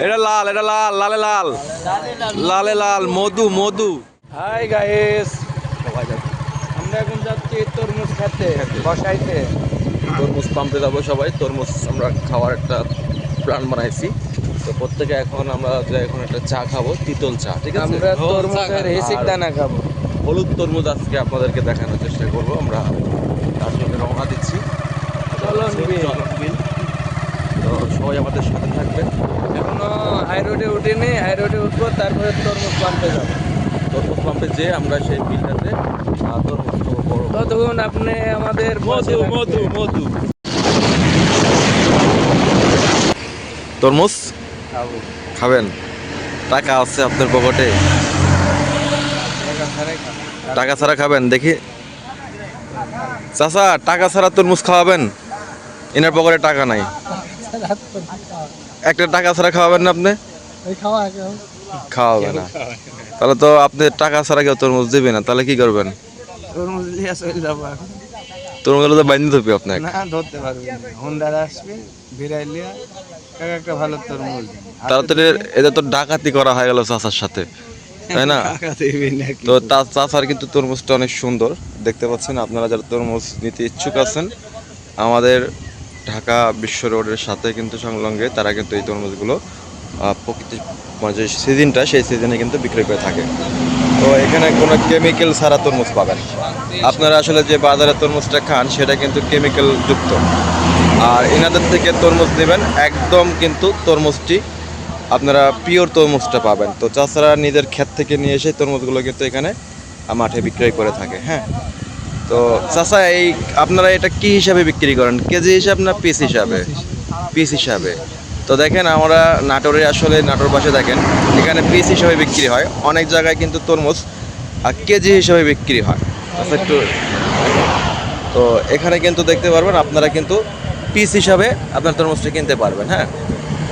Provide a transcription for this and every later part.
এটা লাল, এটা লাল, লালে লাল, লালে লাল, মধু মধু। হাই গাইস, আমরা এখন যাচ্ছি তরমুজ খেতে বসাইতে। তরমুজ পাম্পে যাবো সবাই, তরমুজ আমরা খাওয়ার একটা প্ল্যান বানাইছি। তো প্রত্যেকে এখন আমরা এখন একটা চা খাবো, তিতল চা, ঠিক আছে? আমরা তরমুজের হিসিক দানা খাবো। হলুদ তরমুজ আজকে আপনাদেরকে দেখানোর চেষ্টা করবো আমরা, তার জন্য রওনা দিচ্ছি। চলন বিল। তো সবাই আমাদের সাথে থাকবেন। এখনো হাই রোডে উঠিনি, হাই রোডে উঠবো, তারপরে তরমুজ পাম্পে যাবো। তরমুজ পাম্পে যে আমরা সেই বিলটাতে তরমুজ খাবো বড়। ততক্ষণ আপনি আমাদের মধু মধু মধু। তরমুজ খাবো। খাবেন? টাকা আছে আপনার পকেটে? টাকা ছাড়া খাবেন? দেখি চাচা, টাকা ছাড়া তরমুজ খাওয়াবেন? এনার পকেটে টাকা নাই, একটা টাকা ছাড়া খাওয়াবেন না আপনি? খাওয়াবে না? তাহলে তো আপনি টাকা ছাড়া কেউ তরমুজ দিবে না, তাহলে কি করবেন? তরমুজ লিয়ে চলে যাবো এখন। তরমুজ তো বাইন্ধে ধরবে আপনাকে। না, ধরতে পারবি না। হুন্ডার আসবে ভিড়াই লিয়া, একটা ভালো তরমুজ। তাহলে তো এটা তো ডাকাতি করা হয়ে গেল চাচার সাথে, তাই না? তো তার চাচার কিন্তু তরমুজটা অনেক সুন্দর দেখতে পাচ্ছেন আপনারা। যারা তরমুজ নিতে ইচ্ছুক আছেন, আমাদের ঢাকা বিশ্ব রোডের সাথে কিন্তু সংলগ্নে তারা কিন্তু এই তরমুজগুলো প্রকৃতি মানে যে সিজনটা, সেই সিজনে কিন্তু বিক্রি করে থাকে। তো এখানে কোনো কেমিক্যাল ছাড়া তরমুজ পাবেন। আপনারা আসলে যে বাজারে তরমুজটা খান সেটা কিন্তু কেমিক্যাল যুক্ত, আর এনাদের থেকে তরমুজ নেবেন একদম কিন্তু তরমুজটি আপনারা পিওর তরমুজটা পাবেন। তো চাষারা নিজের ক্ষেত থেকে নিয়ে এসে তরমুজগুলো কিন্তু এখানে মাঠে বিক্রয় করে থাকে। হ্যাঁ, তো চাষা এই আপনারা এটা কি হিসাবে বিক্রি করেন? কেজি হিসাবে না পিস হিসাবে? পিস হিসাবে। তো দেখেন আমরা নাটোরে, আসলে নাটোর পাশে দেখেন এখানে পিস হিসাবে বিক্রি হয়, অনেক জায়গায় কিন্তু তরমুজ কেজি হিসাবে বিক্রি হয়। আচ্ছা একটু, তো এখানে কিন্তু দেখতে পারবেন আপনারা কিন্তু পিস হিসাবে আপনার তরমুজটা কিনতে পারবেন। হ্যাঁ,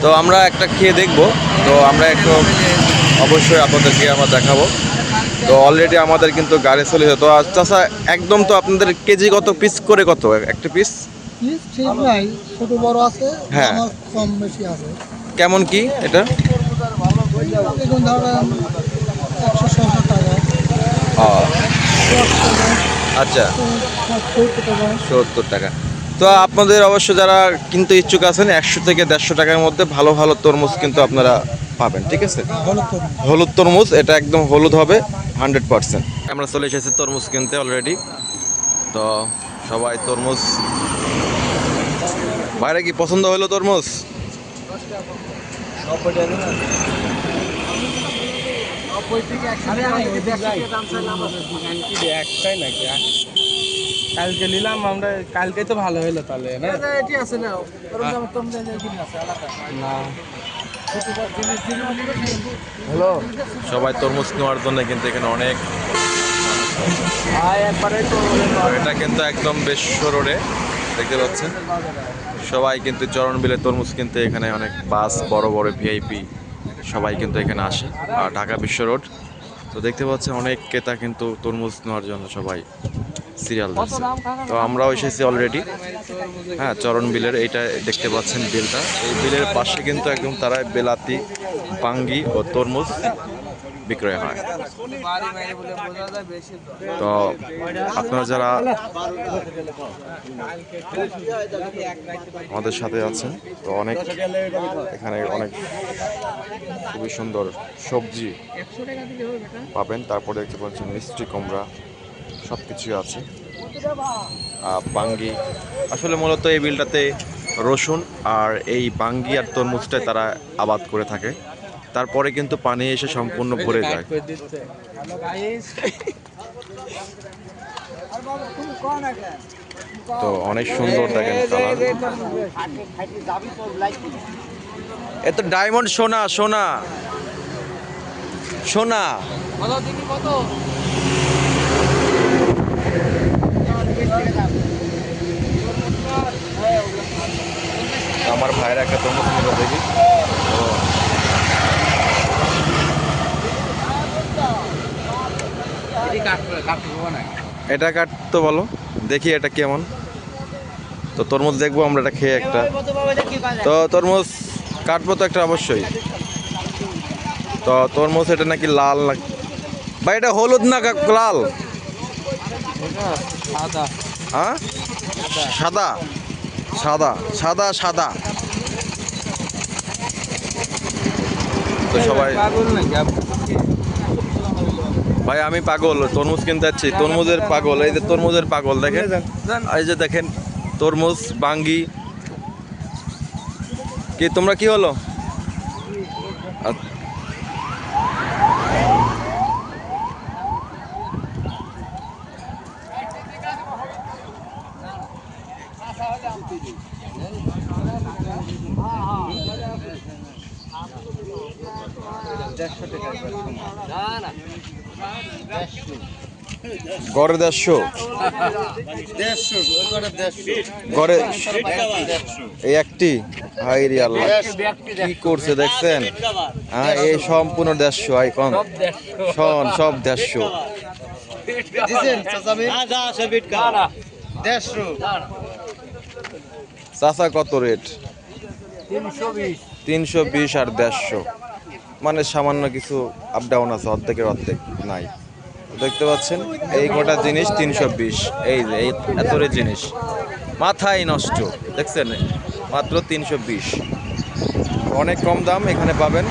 তো আমরা একটা খেয়ে দেখবো। তো আমরা একটু অবশ্যই আপনাদেরকে আমরা দেখাবো। তো অলরেডি আমাদের কিন্তু গাড়ি চলে যেত। আর চাষা একদম, তো আপনাদের কেজি কত পিস করে, কত একটা পিস? ঠিক নাই, ছোট বড় আছে, হ্যাঁ, দামও কম বেশি আছে। কেমন কি এটা? এখন ধরেন 100-150 টাকা, ও আচ্ছা, 70 টাকা। 70 টাকা। তো আপনাদের অবশ্য যারা কিনতে ইচ্ছুক আছেন, 100 থেকে 150 টাকার মধ্যে ভালো ভালো তরমুজ কিন্তু আপনারা পাবেন, ঠিক আছে? হলুদ তরমুজ। হলুদ তরমুজ, এটা একদম হলুদ হবে 100%। আমরা চলে এসেছি তরমুজ কিনতে অলরেডি। তো সবাই তরমুজ, বাইরে কি পছন্দ হলো তরমুজ? একটাই নাকি? কালকে নিলাম আমরা, কালকে তো ভালো হলো তাহলে না? না। হ্যালো, সবাই তরমুজ নেওয়ার জন্য কিন্তু এখানে অনেক, তো এটা কিন্তু একদম বিশ্ব রোডে দেখতে পাচ্ছেন সবাই কিন্তু চরণ বিলে তরমুজ কিনতে এখানে অনেক বাস, বড় বড় ভিআইপি সবাই কিন্তু এখানে আসে। আর ঢাকা বিশ্ব রোড, তো দেখতে পাচ্ছেন অনেক ক্রেতা কিন্তু তরমুজ নেওয়ার জন্য সবাই সিরিয়াল দিচ্ছে। তো আমরাও এসেছি অলরেডি। হ্যাঁ, চরণ বিলের এইটা দেখতে পাচ্ছেন বিলটা, এই বিলের পাশে কিন্তু একদম তারা বেলাতি, পাঙ্গি ও তরমুজ বিক্রয় হয়। তো আপনারা যারা আমাদের সাথে আছেন, তো অনেক এখানে অনেক খুবই সুন্দর সবজি পাবেন। তারপরে দেখতে পাচ্ছেন মিষ্টি কুমড়া, সব কিছুই আছে। বাঙ্গি, আসলে মূলত এই বিলটাতে রসুন আর এই বাঙ্গি আর তরমুজটাই তারা আবাদ করে থাকে। তারপরে কিন্তু পানি এসে সম্পূর্ণ ভরে যায়। তো অনেক সুন্দর দেখেন কালার। এত ডায়মন্ড, সোনা সোনা সোনা। আমার ভাইয়ের একটা তরমুজ নিল, দেখি। এটা কাটতো বলো দেখি, এটা কেমন? তো তরমুজ দেখবো আমরা, এটা খেয়ে একটা। তো তরমুজ কাটবো তো একটা অবশ্যই। তো তরমুজ এটা নাকি লাল না ভাই, এটা হলুদ না লাল? সাদা হ্যাঁ, সাদা সাদা সাদা সাদা। তো সবাই পাগল নাকি ভাই, আমি পাগল তরমুজ কিনতে যাচ্ছি, তরমুজের পাগল। এই যে তরমুজের পাগল দেখেন, এই যে দেখেন তরমুজ বাঙ্গি। কি তোমরা কি হলো? গড়ে 150 গড়ে এই একটি। হাই রে আল্লাহ, কি করছে দেখছেন? হ্যাঁ, এই সম্পূর্ণ 150 আইকন শোন, সব 150। চাচা কত রেট? 320 আর 150, মানে সামান্য কিছু আপ ডাউন আছে, অর্ধেকের অর্ধেক নাই। দেখতে পাচ্ছেন এই গোটা জিনিস 320। এই যে এই এতরে জিনিস মাথায় নষ্ট, দেখছেন? মাত্র 320, অনেক কম দাম এখানে পাবেন।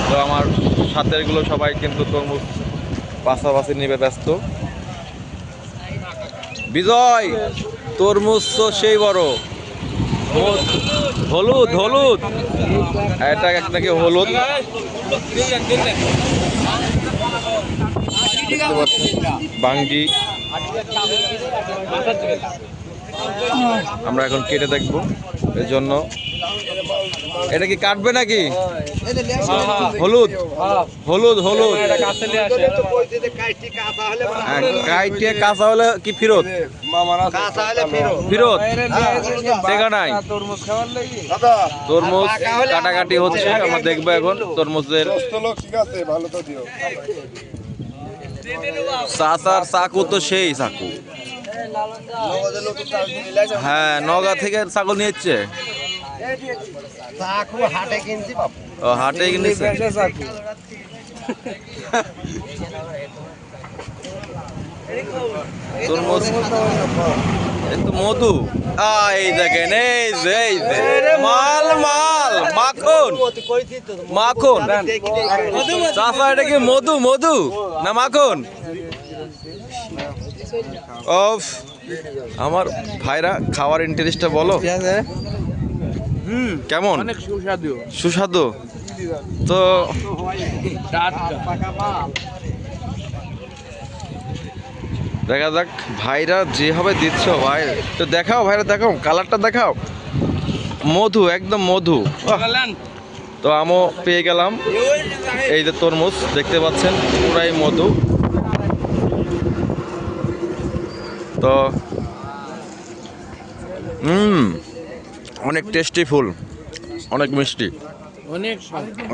তো আমার সাথেরগুলো সবাই কিন্তু তরমুজ পাশাপাশি নিবে ব্যস্ত। বিজয়, তরমুজ তো সেই বড়, হলুদ হলুদ, এটা নাকি হলুদ। বাঙ্গি আমরা এখন কেটে দেখবো, এর জন্য। এটা কি কাটবে নাকি? হলুদ হলুদ হলুদ, কাইটে কাঁচা হলে কি ফেরত? ফেরত দেখা নাই। তরমুজ কাটাকাটি হচ্ছে, আমরা দেখবো এখন তরমুজের। চাচার চাকু তো সেই চাকু, হ্যাঁ, নগা থেকে ছাগল নিয়েছে। ও, হাটে কিনেছে। তরমুজ একটু মধু, এই দেখেন, এই যে মাল মাল মাখন মাখন। চাচা, এটা কি মধু মধু না মাখন? অফ, আমার ভাইরা খাওয়ার ইন্টারেস্টটা বলো কেমন? অনেক সুস্বাদু। সুস্বাদু তো। দেখা যাক ভাইরা যেভাবে দিচ্ছ ভাই, তো দেখাও ভাইরা, দেখাও কালারটা, দেখাও। মধু, একদম মধু। তো আমও পেয়ে গেলাম। এই যে তরমুজ দেখতে পাচ্ছেন, পুরাই মধু। তো অনেক টেস্টি ফুল, অনেক মিষ্টি, অনেক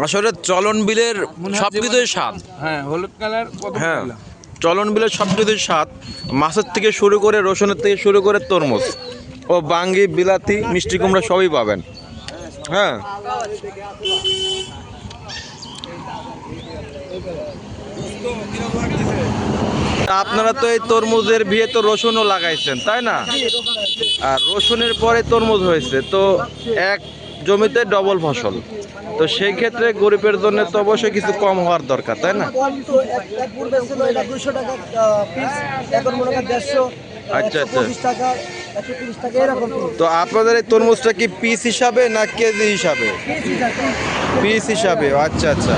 আসলে চলন বিলের সবকিছুই স্বাদ। হ্যাঁ, হলুদ কালার। হ্যাঁ, চলন বিলের সবকিছুই স্বাদ, মাছের থেকে শুরু করে, রসুনের থেকে শুরু করে তরমুজ ও বাঙ্গি, বিলাতি, মিষ্টি কুমড়া সবই পাবেন। হ্যাঁ, আপনারা তো এই তরমুজের বিয়ে তো রসুনও লাগাইছেন, তাই না? আর রসুনের পরে তরমুজ হয়েছে, তো এক জমিতে ডবল ফসল। তো সেই ক্ষেত্রে গরিবের জন্য তো অবশ্যই কিছু কম হওয়ার দরকার, তাই না? আচ্ছা আচ্ছা। তো আপনাদের এই তরমুজটা কি পিস হিসাবে না কেজি হিসাবে? পিস হিসাবে, আচ্ছা আচ্ছা।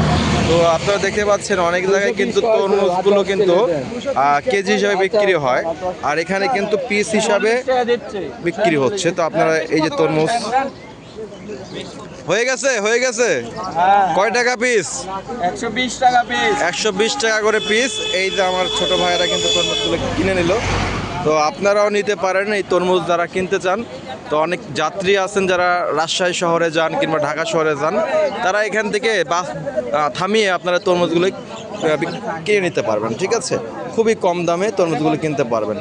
তো আপনারা দেখতে পাচ্ছেন অনেক জায়গায় কিন্তু তরমুজগুলো কিন্তু কেজি হিসাবে বিক্রি হয়, আর এখানে কিন্তু পিস হিসাবে বিক্রি হচ্ছে। তো আপনারা এই যে তরমুজ হয়ে গেছে, হয়ে গেছে। কয় টাকা পিস? 120 টাকা পিস। 120 টাকা করে পিস। এই যে আমার ছোট ভাইয়েরা কিন্তু তরমুজগুলো কিনে নিল। তো আপনারাও নিতে পারেন এই তরমুজ যারা কিনতে চান। তো অনেক যাত্রী আছেন যারা রাজশাহী শহরে যান কিংবা ঢাকা শহরে যান, তারা এখান থেকে বাস থামিয়ে আপনারা তরমুজগুলো কিনে নিতে পারবেন। ঠিক আছে, খুবই কম দামে তরমুজগুলো কিনতে পারবেন।